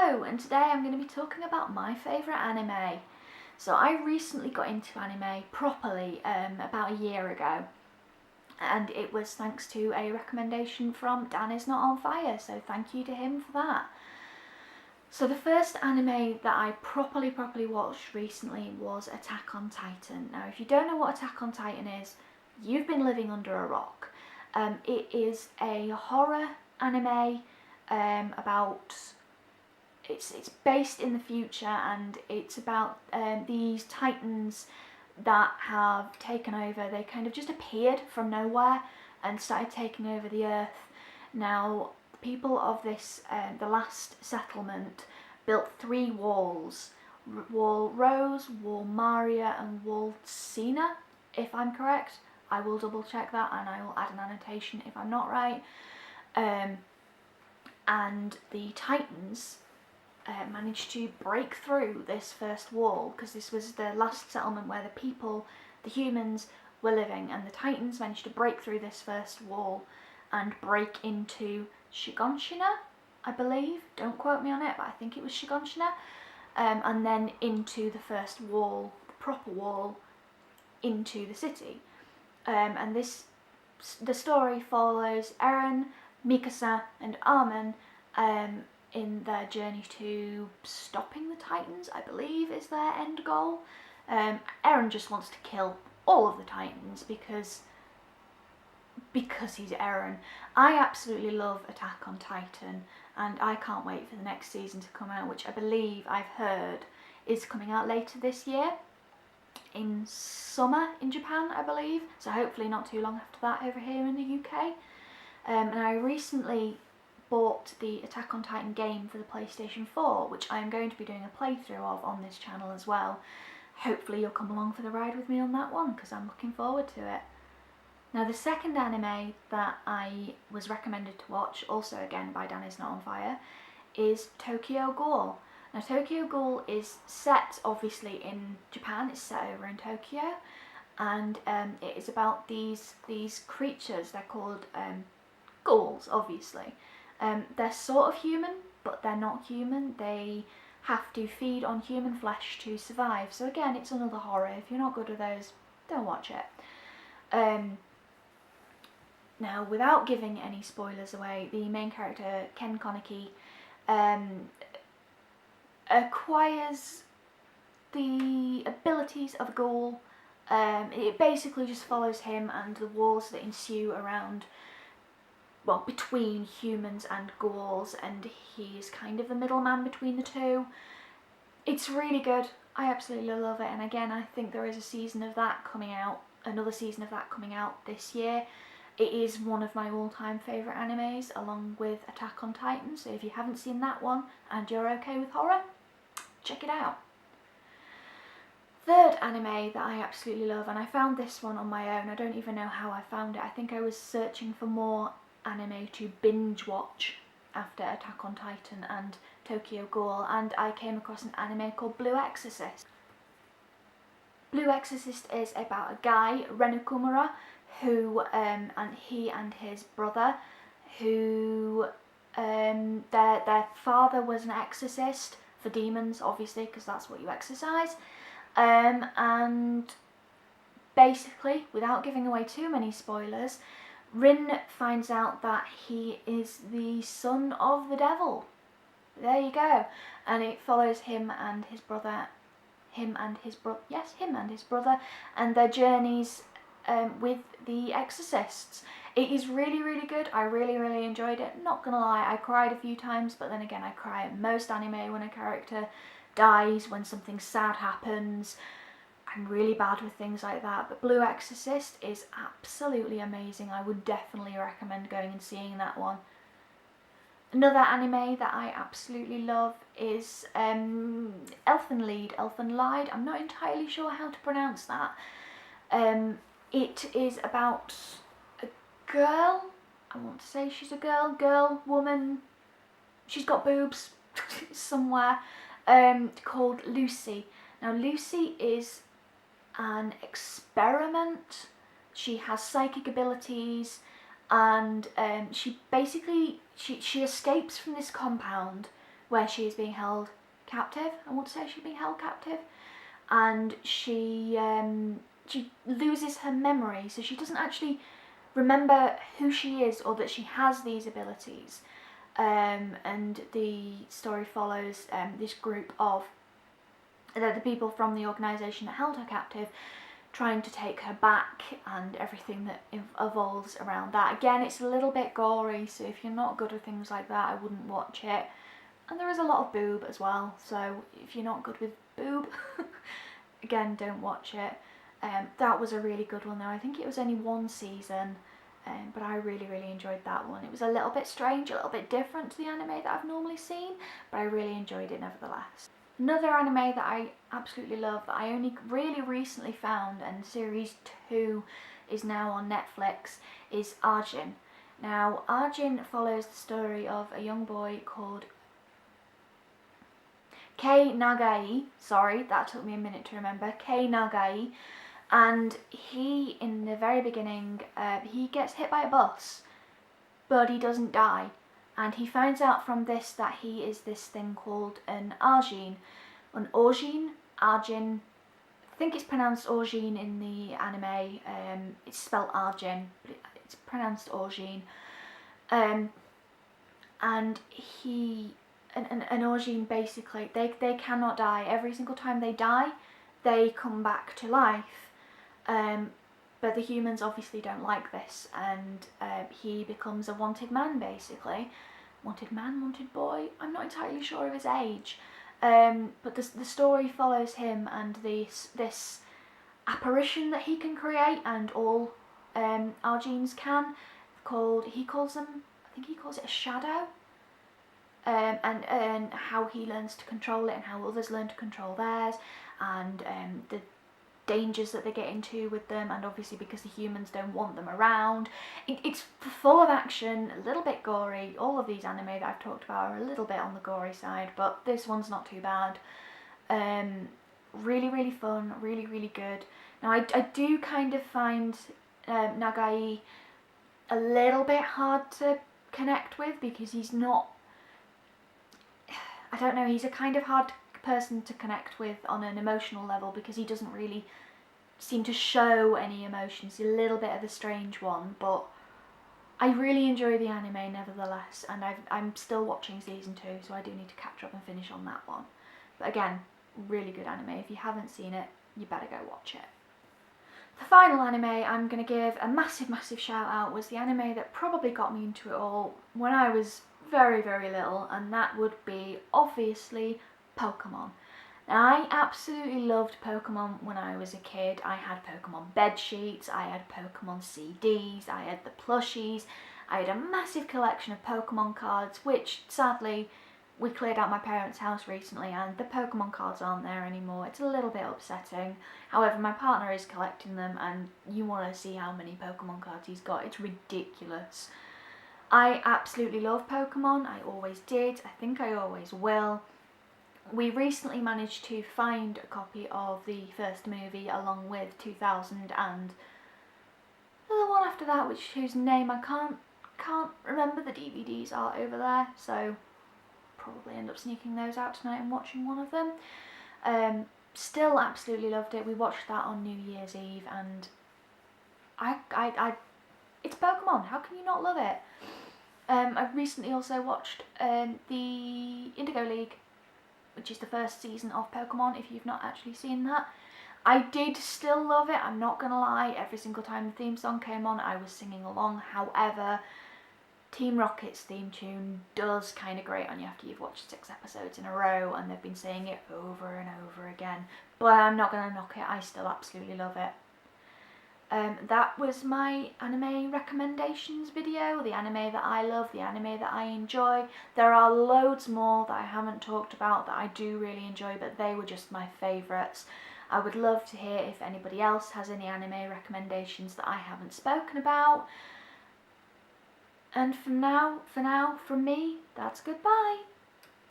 Hello, and today I'm going to be talking about my favourite anime. So I recently got into anime properly about a year ago, and it was thanks to a recommendation from Dan Is Not On Fire, so thank you to him for that. So the first anime that I properly watched recently was Attack on Titan. Now if you don't know what Attack on Titan is, you've been living under a rock. It is a horror anime about... It's based in the future, and it's about these titans that have taken over. They kind of just appeared from nowhere and started taking over the earth. Now, the people of this, the last settlement, built 3 walls. Wall Rose, Wall Maria and Wall Cena, if I'm correct. I will double check that and I will add an annotation if I'm not right. And the titans managed to break through this first wall, because this was the last settlement where the people, the humans, were living, and the titans managed to break through this first wall and break into Shiganshina, I believe. Don't quote me on it, but I think it was Shiganshina. And then into the first wall, the proper wall, into the city. And the story follows Eren, Mikasa and Armin in their journey to stopping the Titans, I believe is their end goal. Eren just wants to kill all of the Titans because he's Eren. I absolutely love Attack on Titan, and I can't wait for the next season to come out, which I believe I've heard is coming out later this year, in summer in Japan, I believe, so hopefully not too long after that over here in the UK. And I recently bought the Attack on Titan game for the PlayStation 4, which I'm going to be doing a playthrough of on this channel as well. Hopefully you'll come along for the ride with me on that one, because I'm looking forward to it. Now the second anime that I was recommended to watch, also again by Dan Is Not On Fire, is Tokyo Ghoul. Now Tokyo Ghoul is set obviously in Japan, it's set over in Tokyo, and it is about these creatures. They're called ghouls, obviously. They're sort of human, but they're not human. They have to feed on human flesh to survive. So again, it's another horror. If you're not good with those, don't watch it. Now, without giving any spoilers away, the main character, Ken Koniki, acquires the abilities of a ghoul. It basically just follows him and the wars that ensue around, well, between humans and ghouls, and he's kind of the middleman between the two. It's really good. I absolutely love it, and again, I think there is a season of that coming out, another season of that coming out this year. It is one of my all-time favourite animes, along with Attack on Titan, so if you haven't seen that one and you're okay with horror, check it out. Third anime that I absolutely love, and I found this one on my own. I don't even know how I found it. I think I was searching for more anime to binge watch after Attack on Titan and Tokyo Ghoul, and I came across an anime called Blue Exorcist. Blue Exorcist is about a guy, Ren Okumura, who and he and his brother, who their father was an exorcist for demons, obviously, because that's what you exorcise. And basically, without giving away too many spoilers, Rin finds out that he is the son of the devil. There you go. And it follows him and his brother, and their journeys with the exorcists. It is really good. I really enjoyed it. Not gonna lie, I cried a few times, but then again, I cry at most anime when a character dies, when something sad happens. I'm really bad with things like that, but Blue Exorcist is absolutely amazing. I would definitely recommend going and seeing that one. Another anime that I absolutely love is Elfenlied. I'm not entirely sure how to pronounce that. It is about a girl, I want to say she's a girl, woman, she's got boobs somewhere, called Lucy. Now Lucy is an experiment. She has psychic abilities, and she basically she escapes from this compound where she is being held captive. I want to say she's being held captive, and she loses her memory, so she doesn't actually remember who she is or that she has these abilities. And the story follows this group of the people from the organisation that held her captive trying to take her back, and everything that evolves around that. Again, it's a little bit gory, so if you're not good with things like that, I wouldn't watch it. And there is a lot of boob as well, so if you're not good with boob, again, don't watch it. That was a really good one though. I think it was only one season, but I really enjoyed that one. It was a little bit strange, a little bit different to the anime that I've normally seen, but I really enjoyed it nevertheless. Another anime that I absolutely love, that I only really recently found, and series 2 is now on Netflix, is Arjun. Now, Arjun follows the story of a young boy called Kei Nagai. Sorry, that took me a minute to remember. Kei Nagai. And he, in the very beginning, he gets hit by a bus, but he doesn't die. And he finds out from this that he is this thing called an Arjun. An Arjun? Arjun. I think it's pronounced Arjun in the anime. It's spelled Arjun, but it's pronounced Arjun. And he... An Arjun, basically, they cannot die. Every single time they die, they come back to life. But the humans obviously don't like this, and he becomes a wanted man, basically. Wanted man, wanted boy? I'm not entirely sure of his age. But the story follows him and this apparition that he can create, and all Arjuns can. He calls it a shadow. And how he learns to control it, and how others learn to control theirs, and the dangers that they get into with them, and obviously because the humans don't want them around. It's full of action, a little bit gory. All of these anime that I've talked about are a little bit on the gory side, but this one's not too bad. Really fun, really good. Now I do kind of find Nagai a little bit hard to connect with, because he's not, I don't know, he's a kind of hard person to connect with on an emotional level, because he doesn't really seem to show any emotions. He's a little bit of a strange one, but I really enjoy the anime nevertheless, and I'm still watching season 2, so I do need to catch up and finish on that one. But again, really good anime. If you haven't seen it, you better go watch it. The final anime I'm going to give a massive shout out was the anime that probably got me into it all when I was very little, and that would be obviously Pokemon. Now, I absolutely loved Pokemon when I was a kid. I had Pokemon bed sheets, I had Pokemon CDs, I had the plushies, I had a massive collection of Pokemon cards, which sadly we cleared out my parents' house recently and the Pokemon cards aren't there anymore. It's a little bit upsetting. However, my partner is collecting them, and you want to see how many Pokemon cards he's got. It's ridiculous. I absolutely love Pokemon. I always did. I think I always will. We recently managed to find a copy of the first movie along with 2000 and the one after that, whose name I can't remember. The DVDs are over there, so probably end up sneaking those out tonight and watching one of them. Still absolutely loved it. We watched that on New Year's Eve, and it's Pokemon. How can you not love it? I've recently also watched the Indigo League, which is the first season of Pokemon, if you've not actually seen that. I did still love it, I'm not gonna lie. Every single time the theme song came on, I was singing along. However, Team Rocket's theme tune does kind of grate on you after you've watched 6 episodes in a row, and they've been saying it over and over again. But I'm not gonna knock it, I still absolutely love it. That was my anime recommendations video, the anime that I love, the anime that I enjoy. There are loads more that I haven't talked about that I do really enjoy, but they were just my favourites. I would love to hear if anybody else has any anime recommendations that I haven't spoken about. And from now, from me, that's goodbye.